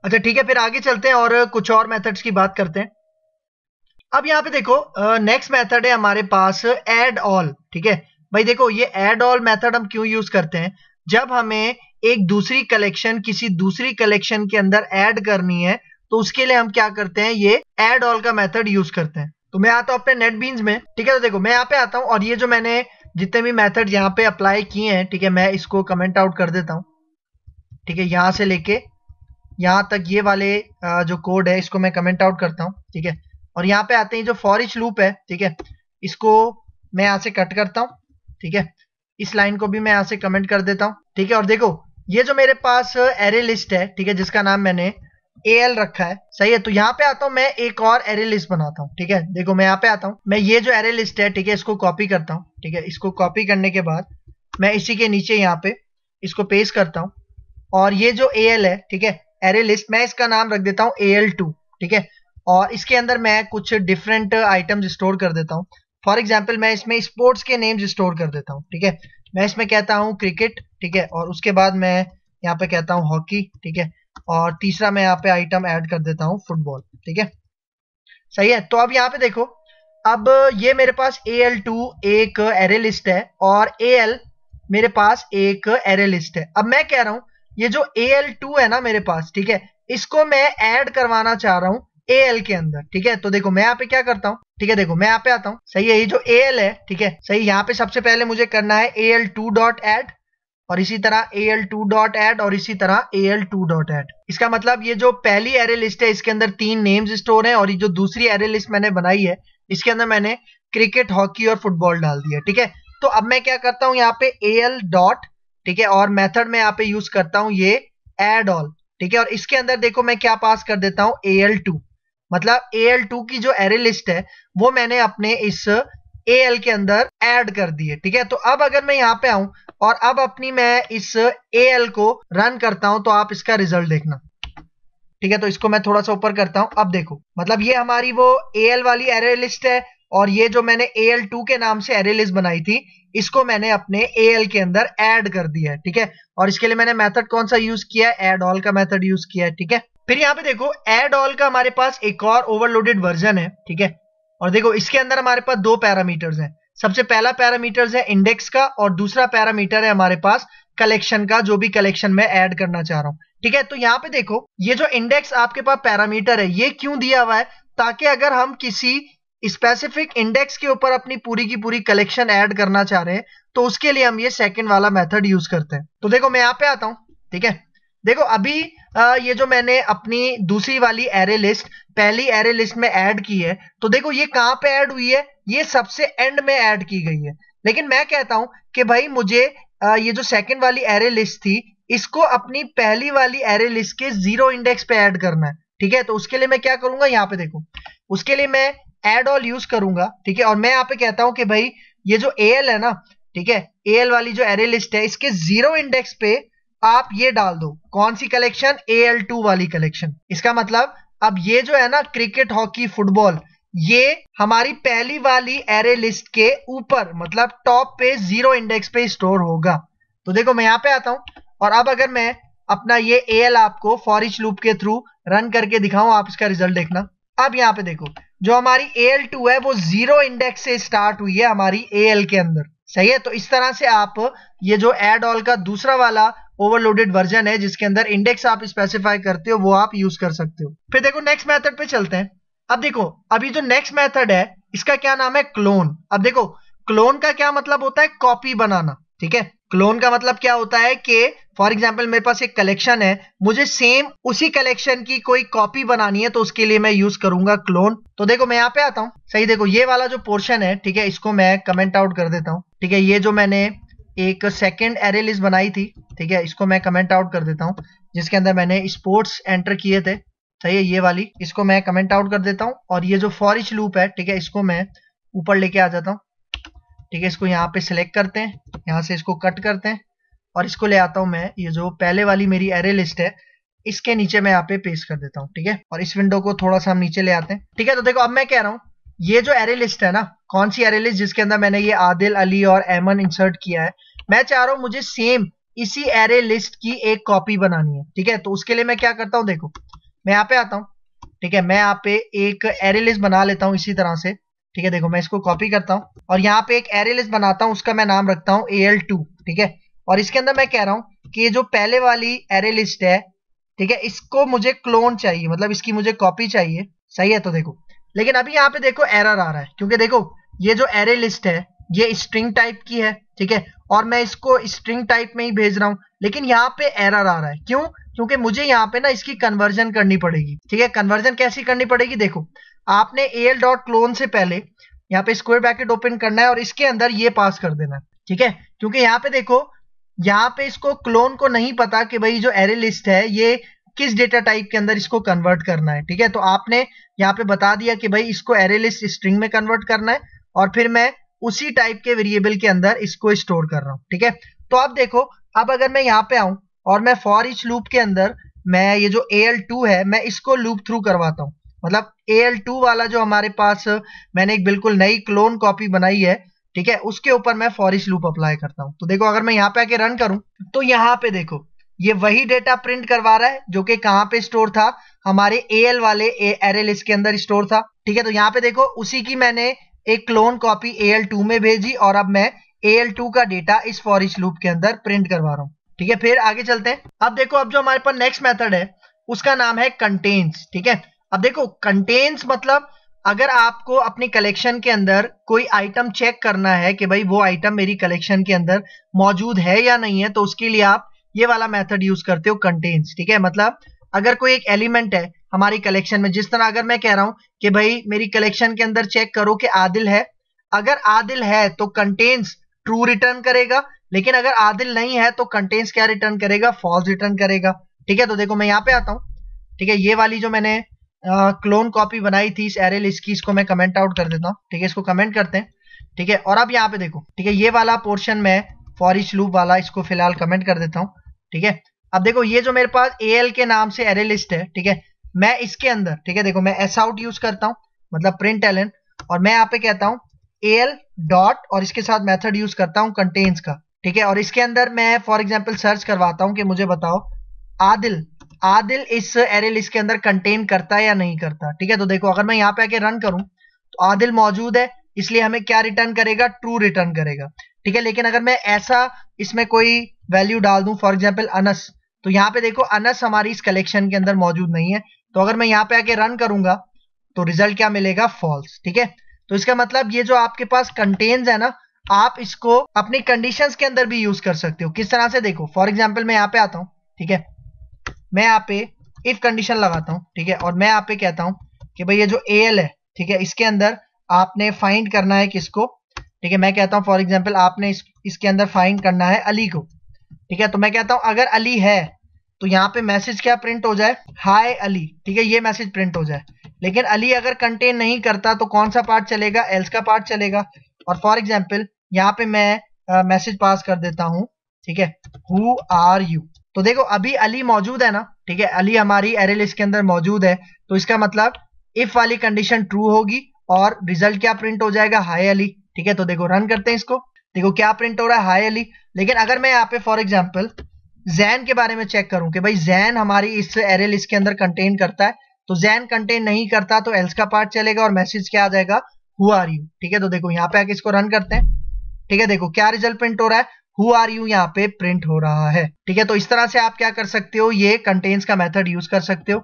अच्छा ठीक है, फिर आगे चलते हैं और कुछ और मेथड्स की बात करते हैं। अब यहाँ पे देखो नेक्स्ट मेथड है हमारे पास ऐड ऑल। ठीक है भाई, देखो ये ऐड ऑल मेथड हम क्यों यूज करते हैं, जब हमें एक दूसरी कलेक्शन किसी दूसरी कलेक्शन के अंदर ऐड करनी है तो उसके लिए हम क्या करते हैं, ये ऐड ऑल का मेथड यूज करते हैं। तो मैं आता हूं अपने नेटबीन्स में। ठीक है, तो देखो मैं यहाँ पे आता हूं और ये जो मैंने जितने भी मेथड यहाँ पे अप्लाई किए हैं, ठीक है, मैं इसको कमेंट आउट कर देता हूँ। ठीक है, यहां से लेके यहाँ तक ये वाले जो कोड है इसको मैं कमेंट आउट करता हूँ। ठीक है, और यहाँ पे आते हैं जो फॉर ईच लूप है, ठीक है, इसको मैं यहाँ से कट करता हूँ। ठीक है, इस लाइन को भी मैं यहाँ से कमेंट कर देता हूँ। ठीक है, और देखो ये जो मेरे पास एरे लिस्ट है, ठीक है, जिसका नाम मैंने AL रखा है, सही है। तो यहाँ पे आता हूँ मैं एक और एरे लिस्ट बनाता हूँ। ठीक है, देखो मैं यहाँ पे आता हूँ, मैं ये जो एरे लिस्ट है, ठीक है, इसको कॉपी करता हूँ। ठीक है, इसको कॉपी करने के बाद मैं इसी के नीचे यहाँ पे इसको पेस्ट करता हूँ और ये जो AL है, ठीक है, एरे लिस्ट, मैं इसका नाम रख देता हूँ AL2। ठीक है, और इसके अंदर मैं कुछ डिफरेंट आइटम्स स्टोर कर देता हूँ। फॉर एग्जाम्पल मैं इसमें स्पोर्ट्स के नेम्स स्टोर कर देता हूँ। ठीक है, मैं इसमें कहता हूँ क्रिकेट। ठीक है, और उसके बाद मैं यहाँ पे कहता हूँ हॉकी। ठीक है, और तीसरा मैं यहाँ पे आइटम ऐड कर देता हूँ फुटबॉल। ठीक है, सही है। तो अब यहाँ पे देखो, अब ये मेरे पास AL2 एक एरे लिस्ट है और AL मेरे पास एक एरे लिस्ट है। अब मैं कह रहा हूं ये जो AL2 है ना मेरे पास, ठीक है, इसको मैं ऐड करवाना चाह रहा हूं AL के अंदर। ठीक है, तो देखो मैं यहाँ पे क्या करता हूँ, ठीक है, देखो मैं यहाँ पे आता हूँ, सही है, ये जो AL है, ठीक है, सही, यहाँ पे सबसे पहले मुझे करना है AL2.add और इसी तरह AL2.add और इसी तरह AL2.add। इसका मतलब ये जो पहली एरे लिस्ट है इसके अंदर 3 नेम्स स्टोर हैं और ये जो दूसरी एरे लिस्ट मैंने बनाई है इसके अंदर मैंने क्रिकेट, हॉकी और फुटबॉल डाल दिया। ठीक है, तो अब मैं क्या करता हूं यहाँ पे AL डॉट, ठीक है, और मेथड में यहाँ पे यूज करता हूं ये एड ऑल। ठीक है, और इसके अंदर देखो मैं क्या पास कर देता हूं AL2, मतलब AL2 की जो एरे लिस्ट है वो मैंने अपने इस AL के अंदर ऐड कर दी है। ठीक है, तो अब अगर मैं यहाँ पे आऊं और अब अपनी मैं इस AL को रन करता हूं तो आप इसका रिजल्ट देखना। ठीक है, तो इसको मैं थोड़ा सा ऊपर करता हूं। अब देखो, मतलब ये हमारी वो AL वाली एरे लिस्ट है और ये जो मैंने AL2 के नाम से एरे लिस्ट बनाई थी इसको मैंने अपने AL के अंदर ऐड कर दिया है। ठीक है, और इसके लिए मैंने मेथड कौन सा यूज किया है, ऐड ऑल का मेथड यूज किया है। ठीक है, फिर यहाँ पे देखो ऐड ऑल का हमारे पास एक और ओवरलोडेड वर्जन है। ठीक है, और देखो इसके अंदर हमारे पास 2 पैरामीटर्स हैं। सबसे पहला पैरामीटर्स है इंडेक्स का और दूसरा पैरामीटर है हमारे पास कलेक्शन का, जो भी कलेक्शन में ऐड करना चाह रहा हूं। ठीक है, तो यहाँ पे देखो ये जो इंडेक्स आपके पास पैरामीटर है ये क्यों दिया हुआ है, ताकि अगर हम किसी स्पेसिफिक इंडेक्स के ऊपर अपनी पूरी की पूरी कलेक्शन ऐड करना चाह रहे हैं तो उसके लिए हम ये सेकंड वाला मेथड यूज करते हैं। तो देखो मैं यहाँ पे आता हूं। ठीक है, देखो अभी ये जो मैंने अपनी दूसरी वाली एरे लिस्ट पहली एरे लिस्ट में ऐड की है, तो देखो ये कहां पे ऐड हुई है, ये सबसे एंड में ऐड की गई है। लेकिन मैं कहता हूं कि भाई मुझे ये जो सेकंड वाली एरे लिस्ट थी इसको अपनी पहली वाली एरे लिस्ट के 0 इंडेक्स पे ऐड करना है। ठीक है, तो उसके लिए मैं क्या करूंगा, यहाँ पे देखो, उसके लिए मैं ऐड ऑल यूज करूंगा। ठीक है, और मैं यहाँ पे कहता हूं कि भाई ये जो AL है ना, ठीक है, AL वाली जो एरे लिस्ट है इसके 0 इंडेक्स पे आप ये डाल दो, कौन सी कलेक्शन, AL2 वाली कलेक्शन। इसका मतलब अब ये जो है ना क्रिकेट, हॉकी, फुटबॉल, ये हमारी पहली वाली एरे लिस्ट के ऊपर मतलब टॉप पे 0 इंडेक्स पे स्टोर होगा। तो देखो मैं यहाँ पे आता हूं और अब अगर मैं अपना ये AL आपको फॉर ईच लूप के थ्रू रन करके दिखाऊं, आप इसका रिजल्ट देखना। अब यहाँ पे देखो जो हमारी AL2 है वो 0 इंडेक्स से स्टार्ट हुई है हमारी AL के अंदर, सही है। तो इस तरह से आप ये जो एड ऑल का दूसरा वाला ओवरलोडेड वर्जन है जिसके अंदर इंडेक्स आप स्पेसिफाई करते हो वो आप यूज कर सकते हो। फिर देखो नेक्स्ट मेथड पे चलते हैं। अब देखो अभी जो नेक्स्ट मेथड है इसका क्या नाम है, क्लोन। अब देखो क्लोन का क्या मतलब होता है, कॉपी बनाना। ठीक है, क्लोन का मतलब क्या होता है कि फॉर एग्जाम्पल मेरे पास एक कलेक्शन है, मुझे सेम उसी कलेक्शन की कोई कॉपी बनानी है तो उसके लिए मैं यूज करूंगा क्लोन। तो देखो मैं यहाँ पे आता हूँ, सही, देखो ये वाला जो पोर्शन है, ठीक है, इसको मैं कमेंट आउट कर देता हूँ। ठीक है, ये जो मैंने एक सेकंड एरे लिस्ट बनाई थी, ठीक है, इसको मैं कमेंट आउट कर देता हूँ, जिसके अंदर मैंने स्पोर्ट्स एंटर किए थे, सही है, ये वाली, इसको मैं कमेंट आउट कर देता हूँ। और ये जो फॉर ईच लूप है, ठीक है, इसको मैं ऊपर लेके आ जाता हूँ। ठीक है, इसको यहाँ पे सिलेक्ट करते हैं, यहाँ से इसको कट करते हैं और इसको ले आता हूँ मैं ये जो पहले वाली मेरी एरे लिस्ट है इसके नीचे मैं यहाँ पे पेस्ट कर देता हूँ। ठीक है, और इस विंडो को थोड़ा सा हम नीचे ले आते हैं। ठीक है, तो देखो अब मैं कह रहा हूँ ये जो एरे लिस्ट है ना, कौन सी एरे लिस्ट, जिसके अंदर मैंने ये आदिल, अली और एमन इंसर्ट किया है, मैं चाह रहा हूँ मुझे सेम इसी एरे लिस्ट की एक कॉपी बनानी है। ठीक है, तो उसके लिए मैं क्या करता हूँ, देखो मैं यहाँ पे आता हूँ, ठीक है, मैं यहाँ पे एक एरे लिस्ट बना लेता हूँ इसी तरह से, ठीक है। देखो मैं इसको कॉपी करता हूँ और यहाँ पे एक एरे लिस्ट बनाता हूँ, उसका मैं नाम रखता हूँ AL2, ठीक है। और इसके अंदर मैं कह रहा हूँ कि ये जो पहले वाली एरे लिस्ट है, ठीक है, इसको मुझे क्लोन चाहिए, मतलब इसकी मुझे कॉपी चाहिए, सही है। तो देखो, लेकिन अभी यहाँ पे देखो एरर आ रहा है, क्योंकि देखो ये जो एरे लिस्ट है ये स्ट्रिंग टाइप की है, ठीक है, और मैं इसको स्ट्रिंग टाइप में ही भेज रहा हूँ, लेकिन यहाँ पे एरर आ रहा है। क्यों? क्योंकि मुझे यहाँ पे ना इसकी कन्वर्जन करनी पड़ेगी, ठीक है। कन्वर्जन कैसी करनी पड़ेगी? देखो, आपने al.clone से पहले यहाँ पे स्क्वायर ब्रैकेट ओपन करना है और इसके अंदर ये पास कर देना है, ठीक है। क्योंकि यहाँ पे देखो, यहाँ पे इसको क्लोन को नहीं पता कि भाई जो एरे लिस्ट है ये किस डेटा टाइप के अंदर इसको कन्वर्ट करना है, ठीक है। तो आपने यहाँ पे बता दिया कि भाई इसको एरे लिस्ट स्ट्रिंग में कन्वर्ट करना है और फिर मैं उसी टाइप के वेरिएबल के अंदर इसको स्टोर कर रहा हूँ, ठीक है। तो अब देखो, अब अगर मैं यहाँ पे आऊं और मैं फॉर ईच लूप के अंदर मैं ये जो AL2 है मैं इसको लूप थ्रू करवाता हूँ, मतलब AL2 वाला जो हमारे पास मैंने एक बिल्कुल नई क्लोन कॉपी बनाई है, ठीक है, उसके ऊपर मैं फॉर ईच लूप अप्लाई करता हूँ। तो देखो अगर मैं यहाँ पे आके रन करूं तो यहाँ पे देखो ये वही डेटा प्रिंट करवा रहा है जो कि कहाँ पे स्टोर था, हमारे AL वाले एरे लिस्ट के अंदर स्टोर था, ठीक है। तो यहाँ पे देखो उसी की मैंने एक क्लोन कॉपी AL2 में भेजी और अब मैं AL2 का डेटा इस फॉर ईच लूप के अंदर प्रिंट करवा रहा हूँ, ठीक है। फिर आगे चलते हैं। अब देखो, अब जो हमारे पास नेक्स्ट मेथड है उसका नाम है कंटेन्स, ठीक है। अब देखो कंटेन्स मतलब अगर आपको अपनी कलेक्शन के अंदर कोई आइटम चेक करना है कि भाई वो आइटम मेरी कलेक्शन के अंदर मौजूद है या नहीं है, तो उसके लिए आप ये वाला मेथड यूज करते हो कंटेन्स, ठीक है। मतलब अगर कोई एक एलिमेंट है हमारी कलेक्शन में, जिस तरह अगर मैं कह रहा हूं कि भाई मेरी कलेक्शन के अंदर चेक करो कि आदिल है, अगर आदिल है तो कंटेन्स ट्रू रिटर्न करेगा, लेकिन अगर आदिल नहीं है तो कंटेन्स क्या रिटर्न करेगा? फॉल्स रिटर्न करेगा, ठीक है। तो देखो मैं यहाँ पे आता हूँ, ठीक है, ये वाली जो मैंने क्लोन कॉपी बनाई थी इस एरे लिस्ट की, इसको मैं कमेंट आउट कर देता हूँ, ठीक है, इसको कमेंट करते हैं, ठीक है। और अब यहाँ पे देखो, ठीक है, ये वाला पोर्शन में फॉर ईच लूप वाला इसको फिलहाल कमेंट कर देता हूँ, ठीक है। अब देखो ये जो मेरे पास AL के नाम से एरे लिस्ट है, ठीक है, मैं इसके अंदर, ठीक है, देखो मैं एस आउट यूज करता हूँ, मतलब प्रिंट ln, और मैं यहाँ पे कहता हूँ AL डॉट और इसके साथ मेथड यूज करता हूँ कंटेन्स का, ठीक है। और इसके अंदर मैं फॉर एग्जाम्पल सर्च करवाता हूँ कि मुझे बताओ आदिल आदिल इस एरे लिस्ट के अंदर कंटेन करता है या नहीं करता, ठीक है। तो देखो अगर मैं यहाँ पे आके रन करूं तो आदिल मौजूद है, इसलिए हमें क्या रिटर्न करेगा? ट्रू रिटर्न करेगा, ठीक है। लेकिन अगर मैं ऐसा इसमें कोई वैल्यू डाल दूं, फॉर एग्जाम्पल अनस, तो यहाँ पे देखो अनस हमारी इस कलेक्शन के अंदर मौजूद नहीं है, तो अगर मैं यहाँ पे आके रन करूंगा तो रिजल्ट क्या मिलेगा? फॉल्स, ठीक है। तो इसका मतलब ये जो आपके पास कंटेन्स है ना, आप इसको अपनी कंडीशंस के अंदर भी यूज कर सकते हो। किस तरह से? देखो फॉर एग्जाम्पल मैं यहाँ पे आता हूँ, ठीक है, मैं यहाँ पे इफ कंडीशन लगाता हूँ, ठीक है, और मैं यहाँ पे कहता हूँ कि भाई ये जो AL है, ठीक है, इसके अंदर आपने फाइंड करना है किसको, ठीक है। मैं कहता हूँ फॉर एग्जाम्पल आपने इसके अंदर फाइंड करना है अली को, ठीक है। तो मैं कहता हूँ अगर अली है तो यहाँ पे मैसेज क्या प्रिंट हो जाए? हाय अली, ठीक है, ये मैसेज प्रिंट हो जाए। लेकिन अली अगर कंटेन नहीं करता तो कौन सा पार्ट चलेगा? एल्स का पार्ट चलेगा। और फॉर एग्जाम्पल यहाँ पे मैं मैसेज पास कर देता हूँ, ठीक है, हु आर यू। तो देखो अभी अली मौजूद है ना, ठीक है, अली हमारी एरे लिस्ट के अंदर मौजूद है, तो इसका मतलब इफ वाली कंडीशन ट्रू होगी और रिजल्ट क्या प्रिंट हो जाएगा? हाय अली, ठीक है। तो देखो रन करते हैं इसको, देखो क्या प्रिंट हो रहा है? हाय अली। लेकिन अगर मैं यहाँ पे फॉर एग्जाम्पल जैन के बारे में चेक करूं कि भाई जैन हमारी इस एरे लिस्ट के अंदर कंटेन करता है, तो जैन कंटेन नहीं करता तो एल्स का पार्ट चलेगा और मैसेज क्या आ जाएगा? हु आर यू, ठीक है। तो देखो यहाँ पे आके इसको रन करते हैं, ठीक है, देखो क्या रिजल्ट प्रिंट हो रहा है? हु आर यू यहाँ पे प्रिंट हो रहा है, ठीक है। तो इस तरह से आप क्या कर सकते हो? ये कंटेन्स का मेथड यूज कर सकते हो।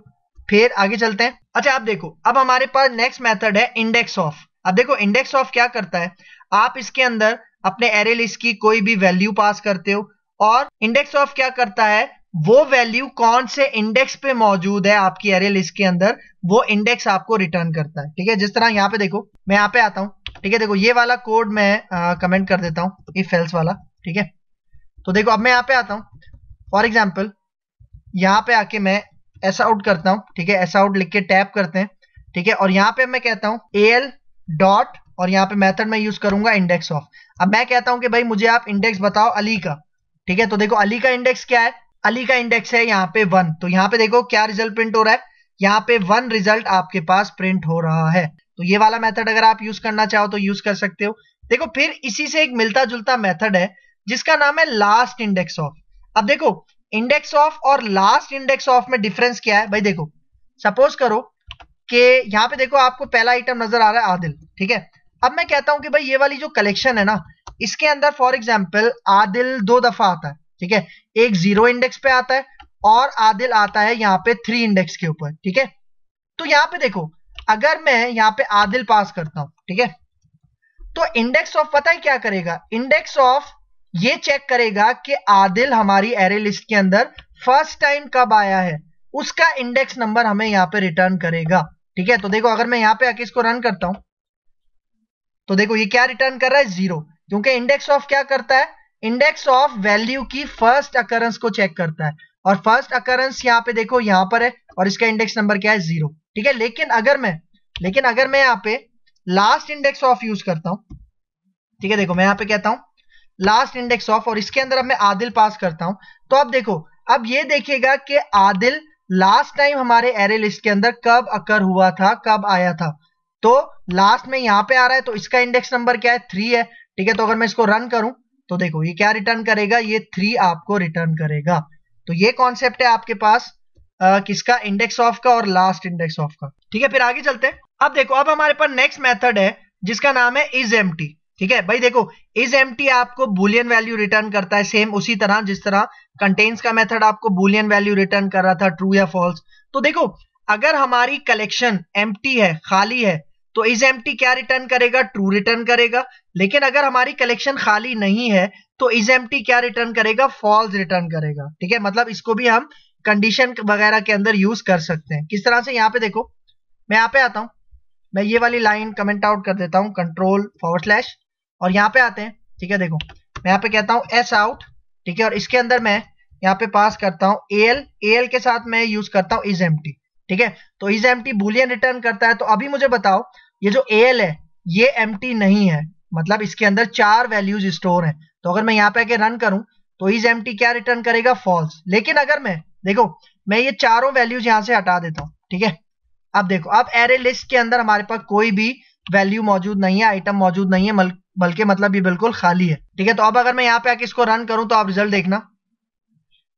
फिर आगे चलते हैं। अच्छा आप देखो, अब हमारे पास नेक्स्ट मेथड है इंडेक्स ऑफ। अब देखो इंडेक्स ऑफ क्या करता है, आप इसके अंदर अपने एरे लिस्ट की कोई भी वैल्यू पास करते हो और इंडेक्स ऑफ क्या करता है, वो वैल्यू कौन से इंडेक्स पे मौजूद है आपकी एरे लिस्ट के अंदर, वो इंडेक्स आपको रिटर्न करता है, ठीक है। जिस तरह यहाँ पे देखो, मैं यहाँ पे आता हूँ, ठीक है, देखो ये वाला कोड मैं कमेंट कर देता हूँ, इफ एल्स वाला, ठीक है। तो देखो अब मैं यहाँ पे आता हूँ, फॉर एग्जाम्पल यहाँ पे आके मैं ऐसा आउट करता हूँ, ठीक है, ऐसा आउट लिख के टैप करते हैं, ठीक है। और यहाँ पे मैं कहता हूँ AL डॉट और यहाँ पे मेथड में यूज करूंगा इंडेक्स ऑफ। अब मैं कहता हूँ कि भाई मुझे आप इंडेक्स बताओ अली का, ठीक है। तो देखो अली का इंडेक्स क्या है? अली का इंडेक्स है यहाँ पे 1। तो यहाँ पे देखो क्या रिजल्ट प्रिंट हो रहा है? यहाँ पे 1 रिजल्ट आपके पास प्रिंट हो रहा है। तो ये वाला मेथड अगर आप यूज करना चाहो तो यूज कर सकते हो। देखो फिर इसी से एक मिलता जुलता मेथड है जिसका नाम है लास्ट इंडेक्स ऑफ। अब देखो इंडेक्स ऑफ और लास्ट इंडेक्स ऑफ में डिफरेंस क्या है भाई? देखो सपोज करो कि यहाँ पे देखो आपको पहला आइटम नजर आ रहा है आदिल, ठीक है। अब मैं कहता हूं कि भाई ये वाली जो कलेक्शन है ना, इसके अंदर फॉर एग्जाम्पल आदिल 2 दफा आता है, ठीक है। एक 0 इंडेक्स पे आता है और आदिल आता है यहाँ पे 3 इंडेक्स के ऊपर, ठीक है। तो यहाँ पे देखो अगर मैं यहाँ पे आदिल पास करता हूं, ठीक है, तो इंडेक्स ऑफ पता है क्या करेगा, इंडेक्स ऑफ ये चेक करेगा कि आदिल हमारी एरे लिस्ट के अंदर फर्स्ट टाइम कब आया है, उसका इंडेक्स नंबर हमें यहाँ पे रिटर्न करेगा, ठीक है। तो देखो अगर मैं यहाँ पे आके इसको रन करता हूं तो देखो ये क्या रिटर्न कर रहा है, 0, क्योंकि इंडेक्स ऑफ क्या करता है, इंडेक्स ऑफ वैल्यू की फर्स्ट अकरेंस को चेक करता है, और फर्स्ट अकरेंस यहाँ पे देखो यहाँ पर है और इसका इंडेक्स नंबर क्या है, 0, ठीक है। लेकिन अगर मैं यहाँ पे लास्ट इंडेक्स ऑफ यूज करता हूं, ठीक है, देखो मैं यहाँ पे कहता हूं लास्ट इंडेक्स ऑफ और इसके अंदर अब मैं आदिल पास करता हूं, तो अब देखो अब ये देखेगा कि आदिल लास्ट टाइम हमारे एरे लिस्ट के अंदर कब अकर हुआ था, कब आया था। तो लास्ट में यहां पे आ रहा है तो इसका इंडेक्स नंबर क्या है, 3 है, ठीक है। तो अगर मैं इसको रन करूं तो देखो ये क्या रिटर्न करेगा, ये 3 आपको रिटर्न करेगा। तो ये कॉन्सेप्ट है आपके पास किसका, इंडेक्स ऑफ का और लास्ट इंडेक्स ऑफ का, ठीक है। फिर आगे चलते हैं। अब देखो अब हमारे पास नेक्स्ट मेथड है जिसका नाम है इज एम्प्टी, ठीक है। भाई देखो इज एम्प्टी आपको बूलियन वैल्यू रिटर्न करता है, सेम उसी तरह जिस तरह कंटेन्स का मेथड आपको बूलियन वैल्यू रिटर्न कर रहा था, ट्रू या फॉल्स। तो देखो अगर हमारी कलेक्शन एम्प्टी है, खाली है, तो इज एम्प्टी क्या रिटर्न करेगा, ट्रू रिटर्न करेगा। लेकिन अगर हमारी कलेक्शन खाली नहीं है तो इज एम्प्टी क्या रिटर्न करेगा, फॉल्स रिटर्न करेगा, ठीक है। मतलब इसको भी हम कंडीशन वगैरह के अंदर यूज कर सकते हैं। किस तरह से, यहाँ पे देखो मैं यहाँ पे आता हूं, मैं ये वाली लाइन कमेंट आउट कर देता हूं, कंट्रोल/, और यहाँ पे आते हैं, ठीक है। देखो मैं यहाँ पे कहता हूं एस आउट, ठीक है, और इसके अंदर मैं यहाँ पे पास करता हूं एल के साथ मैं यूज करता हूं इज एम्प्टी, ठीक है। तो इज एम्प्टी बूलियन रिटर्न करता है। तो अभी मुझे बताओ ये जो एल है ये एम्प्टी नहीं है, मतलब इसके अंदर 4 वैल्यूज स्टोर है। तो अगर मैं यहाँ पे आके रन करूं तो इज एम्प्टी क्या रिटर्न करेगा, फॉल्स। लेकिन अगर मैं देखो मैं ये चारों वैल्यूज यहाँ से हटा देता हूं, ठीक है। अब देखो अब एरे लिस्ट के अंदर हमारे पास कोई भी वैल्यू मौजूद नहीं है, आइटम मौजूद नहीं है, बल्कि मतलब ये बिल्कुल खाली है, ठीक है। तो अब अगर मैं यहाँ पे आके इसको रन करूं तो आप रिजल्ट देखना,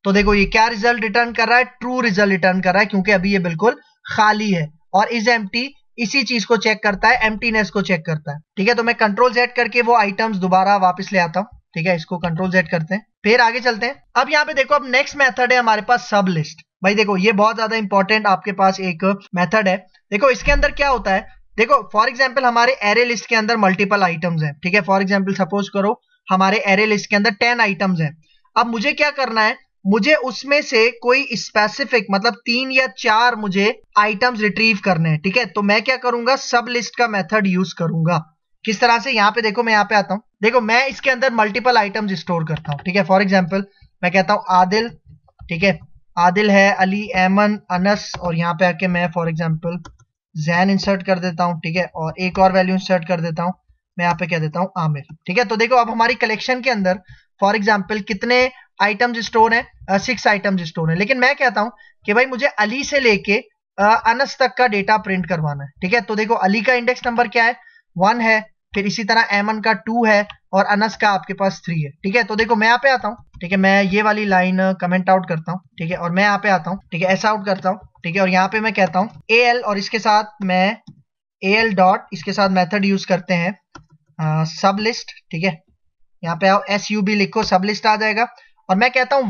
तो देखो ये क्या रिजल्ट रिटर्न कर रहा है, ट्रू रिजल्ट रिटर्न कर रहा है, क्योंकि अभी ये बिल्कुल खाली है। और इज एम्प्टी इसी चीज को चेक करता है, एम्प्टीनेस को चेक करता है, ठीक है। तो मैं कंट्रोल/Z करके वो आइटम्स दोबारा वापस ले आता हूं, ठीक है। इसको कंट्रोल/Z करते हैं, फिर आगे चलते हैं। अब यहाँ पे देखो अब नेक्स्ट मेथड है हमारे पास सब लिस्ट। भाई देखो ये बहुत ज्यादा इंपॉर्टेंट आपके पास एक मेथड है। देखो इसके अंदर क्या होता है, देखो फॉर एग्जाम्पल हमारे एरे लिस्ट के अंदर मल्टीपल आइटम्स हैं, ठीक है। फॉर एग्जाम्पल सपोज करो हमारे एरे लिस्ट के अंदर 10 आइटम्स हैं। अब मुझे क्या करना है, मुझे उसमें से कोई स्पेसिफिक मतलब 3 या 4 मुझे आइटम्स रिट्रीव करने हैं, ठीक है। तो मैं क्या करूंगा, सब लिस्ट का मेथड यूज करूंगा। किस तरह से, यहाँ पे देखो मैं यहाँ पे आता हूं, देखो मैं इसके अंदर मल्टीपल आइटम्स स्टोर करता हूं, ठीक है। फॉर एग्जाम्पल मैं कहता हूं आदिल, ठीक है, आदिल है, अली, एमन, अनस, और यहाँ पे आके मैं फॉर एग्जाम्पल जैन इंसर्ट कर देता हूं, ठीक है। और एक और वैल्यू इंसर्ट कर देता हूं, मैं यहाँ पे कह देता हूं आमिर, ठीक है। तो देखो अब हमारी कलेक्शन के अंदर फॉर एग्जाम्पल कितने आइटम्स स्टोर है, 6 आइटम्स स्टोर है। लेकिन मैं कहता हूं कि भाई मुझे अली से लेके अनस तक का डेटा प्रिंट करवाना है, ठीक है। तो देखो अली का इंडेक्स नंबर क्या है, 1 है, फिर इसी तरह एमन का 2 है, और अनस का आपके पास 3 है, ठीक है। तो देखो मैं यहाँ पे आता हूँ, ठीक है, मैं ये वाली लाइन कमेंट आउट करता हूँ, ठीक है, और मैं यहाँ पे आता हूँ, ठीक है, एस आउट करता हूँ, ठीक है, और यहाँ पे मैं कहता हूँ एल, और इसके साथ मैं एल डॉट, इसके साथ मेथड यूज करते हैं सब लिस्ट, ठीक है। यहाँ पे आओ SUB लिखो, सब लिस्ट आ जाएगा। और मैं कहता हूँ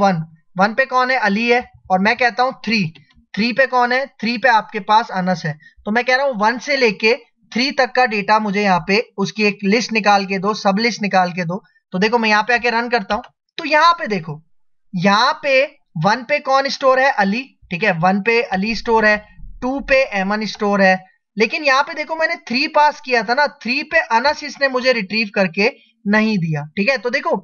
1 पे कौन है, अली है, और मैं कहता हूँ 3 पे कौन है, 3 पे आपके पास अनस है। तो मैं कह रहा हूँ 1 से लेके 3 तक का डेटा मुझे यहाँ पे उसकी एक लिस्ट निकाल के दो, सब लिस्ट निकाल के दो। तो देखो मैं यहाँ पे आके रन करता हूँ, तो यहाँ पे देखो यहाँ पे 1 पे कौन स्टोर है, अली, ठीक है, 1 पे अली स्टोर है, 2 पे एमन स्टोर है। लेकिन यहाँ पे देखो मैंने 3 पास किया था ना, 3 पे अनस इसने मुझे रिट्रीव करके नहीं दिया, ठीक है। तो देखो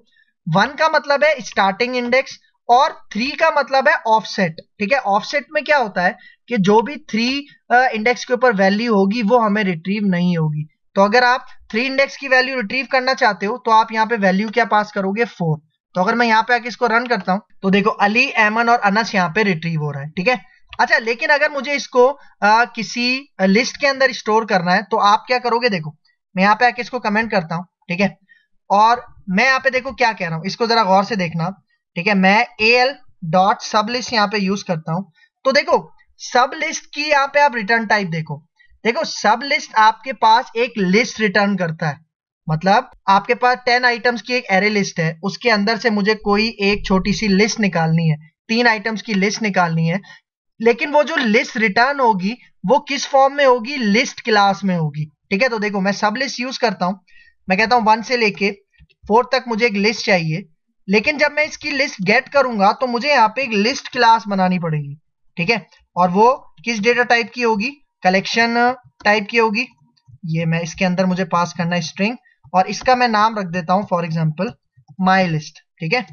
1 का मतलब है स्टार्टिंग इंडेक्स और 3 का मतलब है ऑफसेट, ठीक है। ऑफसेट में क्या होता है कि जो भी 3 इंडेक्स के ऊपर वैल्यू होगी वो हमें रिट्रीव नहीं होगी। तो अगर आप 3 इंडेक्स की वैल्यू रिट्रीव करना चाहते हो तो आप यहाँ पे वैल्यू क्या पास करोगे, 4। तो अगर मैं यहाँ पे आके इसको रन करता हूँ तो देखो अली, एमन और अनस यहाँ पे रिट्रीव हो रहा है, ठीक है। अच्छा, लेकिन अगर मुझे इसको किसी लिस्ट के अंदर स्टोर करना है तो आप क्या करोगे, देखो मैं यहाँ पे आके इसको कमेंट करता हूँ, ठीक है, और मैं यहाँ पे देखो क्या कह रहा हूँ, इसको जरा गौर से देखना, ठीक है। मैं al डॉट सब लिस्ट यहाँ पे यूज करता हूँ। तो देखो सब लिस्ट की यहाँ पे आप रिटर्न टाइप देखो, देखो सब लिस्ट आपके पास एक लिस्ट रिटर्न करता है, मतलब आपके पास 10 आइटम्स की एक एरे लिस्ट है, उसके अंदर से मुझे कोई एक छोटी सी लिस्ट निकालनी है, 3 आइटम्स की लिस्ट निकालनी है, लेकिन वो जो लिस्ट रिटर्न होगी वो किस फॉर्म में होगी, लिस्ट क्लास में होगी। ठीक है, तो देखो मैं सब लिस्ट यूज करता हूं, मैं कहता हूं 1 से लेके 4 तक मुझे एक लिस्ट चाहिए, लेकिन जब मैं इसकी लिस्ट गेट करूंगा तो मुझे यहाँ पे एक लिस्ट क्लास बनानी पड़ेगी। ठीक है, और वो किस डेटा टाइप की होगी, कलेक्शन टाइप की होगी। ये मैं इसके अंदर मुझे पास करना है स्ट्रिंग, और इसका मैं नाम रख देता हूं फॉर एग्जांपल माई लिस्ट। ठीक है,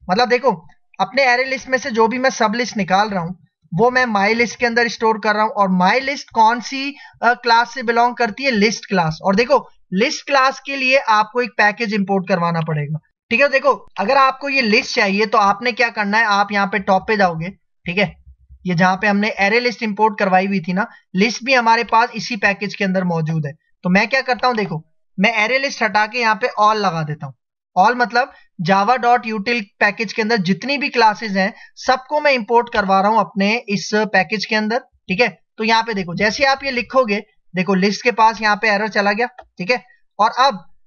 मतलब देखो अपने एरे लिस्ट में से जो भी मैं सब लिस्ट निकाल रहा हूं वो मैं माई लिस्ट के अंदर स्टोर कर रहा हूं, और माई लिस्ट कौन सी क्लास से बिलोंग करती है, लिस्ट क्लास। और देखो लिस्ट क्लास के लिए आपको एक पैकेज इंपोर्ट करवाना पड़ेगा। ठीक है, देखो अगर आपको ये लिस्ट चाहिए तो आपने क्या करना है, आप यहाँ पे टॉप पे जाओगे। ठीक है, ये जहां पे हमने एरे लिस्ट इंपोर्ट करवाई हुई थी ना, लिस्ट भी हमारे पास इसी पैकेज के अंदर मौजूद है। तो मैं क्या करता हूं, देखो मैं एरे लिस्ट हटा के यहाँ पे ऑल लगा देता हूं। ऑल मतलब java.util पैकेज के अंदर जितनी भी क्लासेस हैं सबको मैं इंपोर्ट करवा रहा हूं अपने इस पैकेज के अंदर। ठीक है, तो यहाँ पे देखो जैसे आप ये लिखोगे, देखो लिस्ट के पास यहाँ पे एरर चला गया। ठीक है, और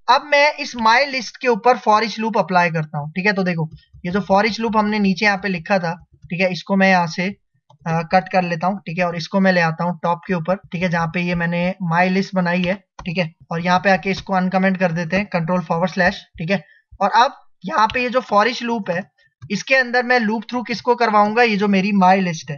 अब मैं इस माई लिस्ट के ऊपर फॉर ईच लूप अप्लाई करता हूं। ठीक है, तो देखो ये जो फॉर ईच लूप हमने नीचे यहाँ पे लिखा था, ठीक है, इसको मैं यहाँ से कट कर लेता हूँ। ठीक है, और इसको मैं ले आता हूँ टॉप के ऊपर। ठीक है, जहाँ पे ये मैंने माई लिस्ट बनाई है। ठीक है, और यहाँ पे आके इसको अनकमेंट कर देते हैं, कंट्रोल/। ठीक है, और अब यहाँ पे ये जो फॉर ईच लूप है इसके अंदर मैं लूप थ्रू किसको करवाऊंगा, ये जो मेरी माई लिस्ट है।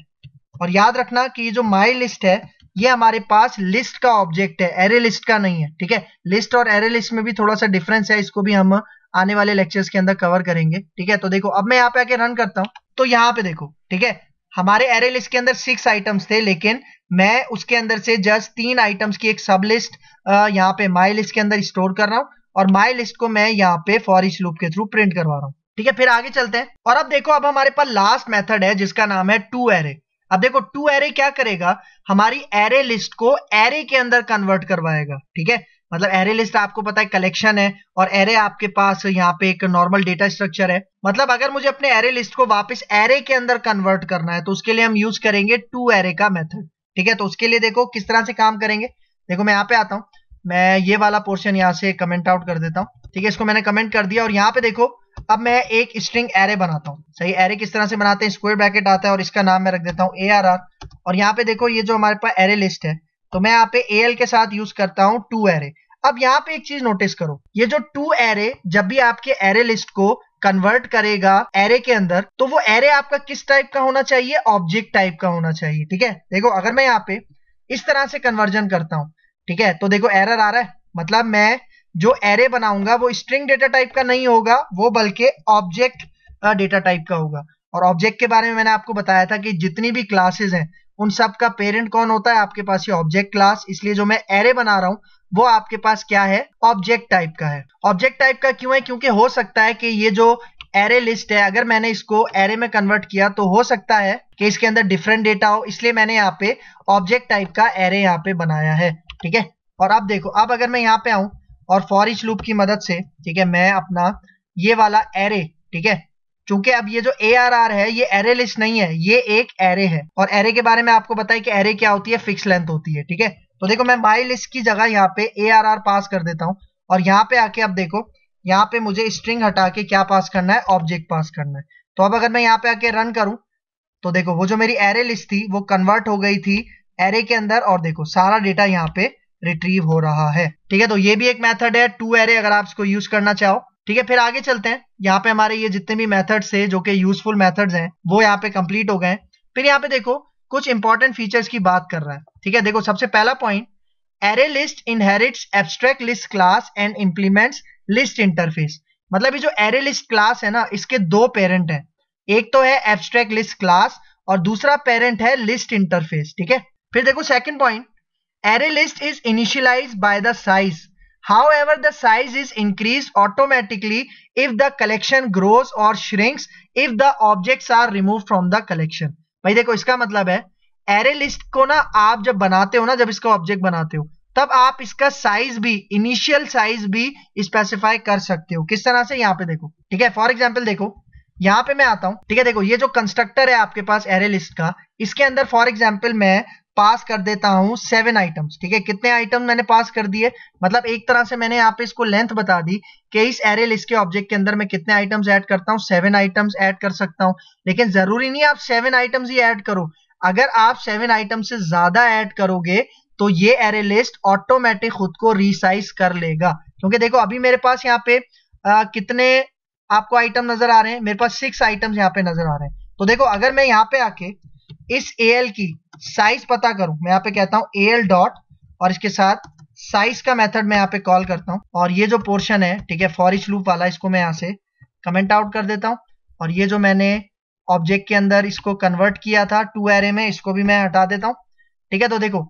और याद रखना कि ये जो माई लिस्ट है ये हमारे पास लिस्ट का ऑब्जेक्ट है, एरे लिस्ट का नहीं है। ठीक है, लिस्ट और एरे लिस्ट में भी थोड़ा सा डिफरेंस है, इसको भी हम आने वाले लेक्चर्स के अंदर कवर करेंगे। ठीक है, तो देखो अब मैं यहाँ पे आके रन करता हूँ, तो यहाँ पे देखो ठीक है हमारे एरे लिस्ट के अंदर 6 आइटम्स थे, लेकिन मैं उसके अंदर से जस्ट 3 आइटम्स की एक सब लिस्ट यहाँ पे माई लिस्ट के अंदर स्टोर कर रहा हूँ, और माई लिस्ट को मैं यहाँ पे फॉर ईच लूप के थ्रू प्रिंट करवा रहा हूँ। ठीक है, फिर आगे चलते हैं, और अब देखो अब हमारे पास लास्ट मेथड है जिसका नाम है टू एरे। अब देखो टू एरे क्या करेगा, हमारी एरे लिस्ट को एरे के अंदर कन्वर्ट करवाएगा। ठीक है, मतलब एरे लिस्ट आपको पता है कलेक्शन है, और एरे आपके पास यहाँ पे एक नॉर्मल डेटा स्ट्रक्चर है। मतलब अगर मुझे अपने एरे लिस्ट को वापस एरे के अंदर कन्वर्ट करना है तो उसके लिए हम यूज करेंगे टू एरे का मेथड। ठीक है, तो उसके लिए देखो किस तरह से काम करेंगे। देखो मैं यहाँ पे आता हूँ, मैं ये वाला पोर्शन यहाँ से कमेंट आउट कर देता हूँ। ठीक है, इसको मैंने कमेंट कर दिया, और यहाँ पे देखो अब मैं एक स्ट्रिंग एरे बनाता हूँ। सही, एरे किस तरह से बनाते हैं, स्क्वायर ब्रैकेट आता है और इसका नाम मैं रख देता हूँ ARR। और यहाँ पे देखो ये जो हमारे पास एरे लिस्ट है तो मैं यहाँ पे AL के साथ यूज करता हूँ टू एरे। अब यहाँ पे एक चीज नोटिस करो, ये जो टू एरे जब भी आपके एरे लिस्ट को कन्वर्ट करेगा एरे के अंदर तो वो एरे आपका किस टाइप का होना चाहिए, ऑब्जेक्ट टाइप का होना चाहिए। ठीक है, देखो अगर मैं यहाँ पे इस तरह से कन्वर्जन करता हूँ, ठीक है, तो देखो एरर आ रहा है, मतलब मैं जो एरे बनाऊंगा वो स्ट्रिंग डेटा टाइप का नहीं होगा, वो बल्कि ऑब्जेक्ट डेटा टाइप का होगा। और ऑब्जेक्ट के बारे में मैंने आपको बताया था कि जितनी भी क्लासेस हैं उन सब का पेरेंट कौन होता है, आपके पास ये ऑब्जेक्ट क्लास। इसलिए जो मैं एरे बना रहा हूं वो आपके पास क्या है, ऑब्जेक्ट टाइप का है। ऑब्जेक्ट टाइप का क्यों है, क्योंकि हो सकता है कि ये जो एरे लिस्ट है अगर मैंने इसको एरे में कन्वर्ट किया तो हो सकता है कि इसके अंदर डिफरेंट डेटा हो, इसलिए मैंने यहाँ पे ऑब्जेक्ट टाइप का एरे यहाँ पे बनाया है। ठीक है, और अब देखो अब अगर मैं यहाँ पे आऊं और फॉर ईच लूप की मदद से, ठीक है, मैं अपना ये वाला एरे, ठीक है, चूंकि अब ये जो ARR है ये एरे लिस्ट नहीं है, ये एक एरे है, और एरे के बारे में आपको पता है कि एरे क्या होती है, फिक्स लेंथ होती है। ठीक है, तो देखो मैं माई लिस्ट की जगह यहाँ पे ARR पास कर देता हूँ, और यहाँ पे आके अब देखो यहाँ पे मुझे स्ट्रिंग हटा के क्या पास करना है, ऑब्जेक्ट पास करना है। तो अब अगर मैं यहाँ पे आके रन करूं तो देखो वो जो मेरी एरे लिस्ट थी वो कन्वर्ट हो गई थी एरे के अंदर, और देखो सारा डेटा यहाँ पे रिट्रीव हो रहा है। ठीक है, तो ये भी एक मेथड है टू एरे, अगर आप इसको यूज करना चाहो। ठीक है, फिर आगे चलते हैं, यहाँ पे हमारे ये जितने भी मेथड्स है जो कि यूजफुल मेथड्स हैं वो यहाँ पे कंप्लीट हो गए। फिर यहाँ पे देखो कुछ इंपॉर्टेंट फीचर्स की बात कर रहा है। ठीक है, देखो सबसे पहला point, array list inherits abstract list class and implements list interface. मतलब ये जो एरे लिस्ट क्लास है ना इसके दो पेरेंट हैं, एक तो है एब्स्ट्रैक्ट लिस्ट क्लास और दूसरा पेरेंट है लिस्ट इंटरफेस। ठीक है, फिर देखो second point, array list is initialized by the size. However, the size is increased automatically if the collection grows or shrinks if the objects are removed from the collection. भाई देखो इसका मतलब है array list को ना आप जब बनाते हो ना, जब इसका ऑब्जेक्ट बनाते हो तब आप इसका साइज भी, इनिशियल साइज भी स्पेसिफाई कर सकते हो। किस तरह से, यहाँ पे देखो। ठीक है, फॉर एग्जांपल देखो यहाँ पे मैं आता हूँ, ठीक है। देखो ये जो कंस्ट्रक्टर है आपके पास एरे लिस्ट का, इसके अंदर फॉर एग्जाम्पल मैं पास कर देता हूँ 7 आइटम्स, ठीक है। कितने आइटम मैंने पास कर दिए, मतलब एक तरह से मैंने यहाँ पे इसको लेंथ बता दी कि इस एरे लिस्ट के ऑब्जेक्ट के अंदर मैं कितने आइटम्स ऐड करता हूँ, 7 आइटम्स ऐड कर सकता हूँ। लेकिन जरूरी नहीं आप 7 आइटम्स ही ऐड करो, अगर आप 7 आइटम से ज्यादा ऐड करोगे तो ये एरे लिस्ट ऑटोमेटिक खुद को रीसाइज कर लेगा। क्योंकि देखो अभी मेरे पास यहाँ पे कितने आपको आइटम नजर आ रहे हैं, मेरे पास 6 आइटम्स यहाँ पे नजर आ रहे हैं। तो देखो अगर मैं यहाँ पे आके इस AL की साइज पता करूं, मैं यहाँ पे कहता हूं AL डॉट और इसके साथ साइज का मेथड मैं यहाँ पे कॉल करता हूं, और ये जो पोर्शन है, ठीक है, फॉर ईच लूप वाला, इसको मैं यहाँ से कमेंट आउट कर देता हूं। और ये जो मैंने ऑब्जेक्ट के अंदर इसको कन्वर्ट किया था टू एरे में, इसको भी मैं हटा देता हूं, ठीक है। तो देखो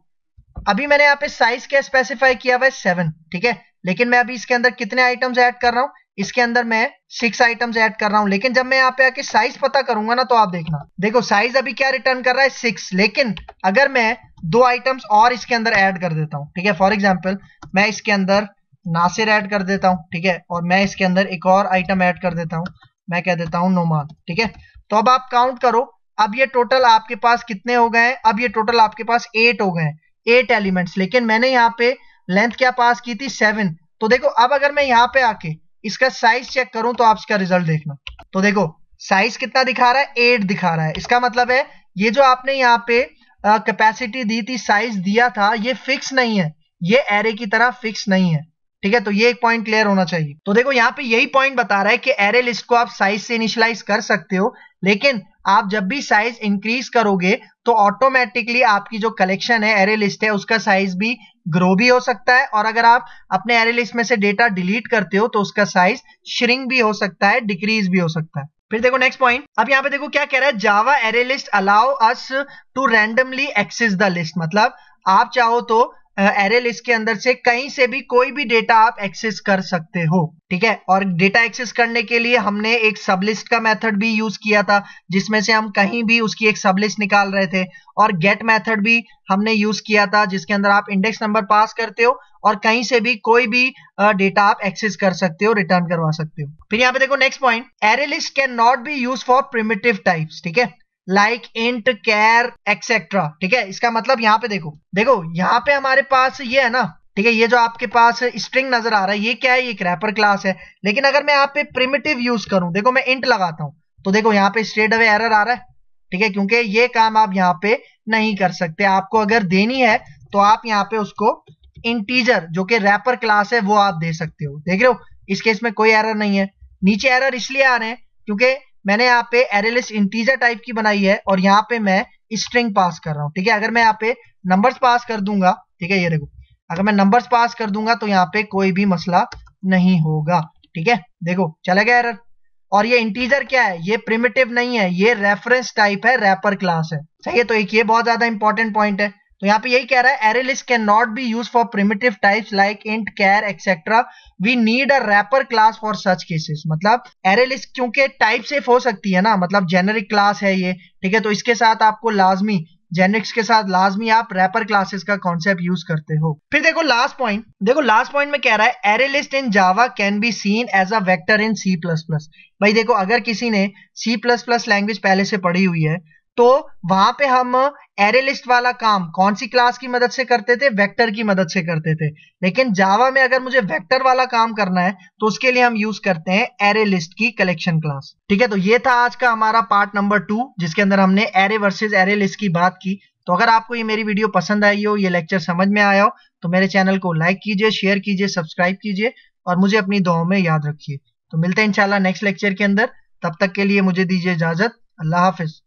अभी मैंने यहाँ पे साइज क्या स्पेसिफाई किया हुआ है 7, ठीक है। लेकिन मैं अभी इसके अंदर कितने आइटम्स ऐड कर रहा हूँ, इसके अंदर मैं 6 आइटम्स ऐड कर रहा हूं। लेकिन जब मैं यहाँ पे आके साइज पता करूंगा ना, तो आप देखना, देखो साइज अभी क्या रिटर्न कर रहा है 6, लेकिन अगर मैं 2 आइटम्स और इसके अंदर ऐड कर देता हूं, ठीक है, फॉर एग्जांपल मैं इसके अंदर नासिर ऐड कर देता हूं, ठीक है, और मैं इसके अंदर एक और आइटम ऐड कर देता हूं, मैं कह देता हूं नोमान, ठीक है। तो अब आप काउंट करो, अब ये टोटल आपके पास कितने हो गए हैं, अब ये टोटल आपके पास 8 हो गए हैं, 8 एलिमेंट्स। लेकिन मैंने यहाँ पे लेंथ क्या पास की थी 7। तो देखो अब अगर मैं यहाँ पे आके इसका साइज चेक करूं तो आप इसका रिजल्ट देखना। तो देखो साइज कितना दिखा रहा है, 8 दिखा रहा है। इसका मतलब है ये जो आपने यहाँ पे कैपेसिटी दी थी, साइज दिया था, ये फिक्स नहीं है, ये एरे की तरह फिक्स नहीं है, ठीक है। तो ये एक पॉइंट क्लियर होना चाहिए। तो देखो यहाँ पे यही पॉइंट बता रहा है कि एरे लिस्ट को आप साइज से इनिशियलाइज कर सकते हो, लेकिन आप जब भी साइज इंक्रीज करोगे तो ऑटोमेटिकली आपकी जो कलेक्शन है, एरे लिस्ट है, उसका साइज भी ग्रो भी हो सकता है। और अगर आप अपने एरे लिस्ट में से डेटा डिलीट करते हो तो उसका साइज श्रिंक भी हो सकता है, डिक्रीज भी हो सकता है। फिर देखो नेक्स्ट पॉइंट, अब यहाँ पे देखो क्या कह रहा है, Java array list allow us to randomly access the list. मतलब आप चाहो तो एरे लिस्ट के अंदर से कहीं से भी कोई भी डेटा आप एक्सेस कर सकते हो, ठीक है। और डेटा एक्सेस करने के लिए हमने एक सब लिस्ट का मेथड भी यूज किया था, जिसमें से हम कहीं भी उसकी एक सब लिस्ट निकाल रहे थे। और गेट मेथड भी हमने यूज किया था, जिसके अंदर आप इंडेक्स नंबर पास करते हो और कहीं से भी कोई भी डेटा आप एक्सेस कर सकते हो, रिटर्न करवा सकते हो। फिर यहाँ पे देखो next point, array list can not be use for primitive types, ठीक है, लाइक इंट, कैर, एक्सेट्रा, ठीक है। इसका मतलब यहाँ पे देखो यहाँ पे हमारे पास ये है ना, ठीक है, ये जो आपके पास स्ट्रिंग नजर आ रहा है, ये क्या है, ये एक रैपर क्लास है। लेकिन अगर मैं यहाँ पे प्रिमिटिव यूज करूं, देखो मैं इंट लगाता हूं, तो देखो यहाँ पे स्ट्रेट अवे एरर आ रहा है, ठीक है, क्योंकि ये काम आप यहाँ पे नहीं कर सकते। आपको अगर देनी है तो आप यहाँ पे उसको इंटीजर, जो कि रैपर क्लास है, वो आप दे सकते हो। देख रहे हो, इस केस में कोई एरर नहीं है। नीचे एरर इसलिए आ रहे हैं क्योंकि मैंने यहाँ पे एरे लिस्ट इंटीजर टाइप की बनाई है और यहाँ पे मैं स्ट्रिंग पास कर रहा हूँ, ठीक है। अगर मैं यहाँ पे नंबर्स पास कर दूंगा, ठीक है, ये देखो अगर मैं नंबर्स पास कर दूंगा तो यहाँ पे कोई भी मसला नहीं होगा, ठीक है। देखो चला गया एरर। और ये इंटीजर क्या है, ये प्रिमिटिव नहीं है, ये रेफरेंस टाइप है, रैपर क्लास है, सही है। तो एक ये बहुत ज्यादा इंपॉर्टेंट पॉइंट है। तो यहाँ पे यही कह रहा है, array list can not be use for primitive types like int, char, etcetera, we need a wrapper class for such cases. मतलब एरे लिस्ट क्योंकि टाइप सेफ हो सकती है ना, मतलब जेनेरिक क्लास है ये, ठीक है, तो इसके साथ आपको लाजमी, जेनेरिक्स के साथ लाजमी आप रैपर क्लासेस का कॉन्सेप्ट यूज करते हो। फिर देखो लास्ट पॉइंट में कह रहा है, array list in Java can be seen as a vector in C++। भाई देखो अगर किसी ने C++ लैंग्वेज पहले से पढ़ी हुई है तो वहां पे हम एरे लिस्ट वाला काम कौन सी क्लास की मदद से करते थे, वेक्टर की मदद से करते थे। लेकिन जावा में अगर मुझे वेक्टर वाला काम करना है तो उसके लिए हम यूज करते हैं एरे लिस्ट की कलेक्शन क्लास, ठीक है। तो ये था आज का हमारा पार्ट नंबर 2, जिसके अंदर हमने एरे वर्सेस एरे लिस्ट की बात की। तो अगर आपको ये मेरी वीडियो पसंद आई हो, ये लेक्चर समझ में आया हो, तो मेरे चैनल को लाइक कीजिए, शेयर कीजिए, सब्सक्राइब कीजिए और मुझे अपनी दुआओं में याद रखिए। तो मिलते हैं इंशाल्लाह नेक्स्ट लेक्चर के अंदर। तब तक के लिए मुझे दीजिए इजाजत। अल्लाह हाफिज।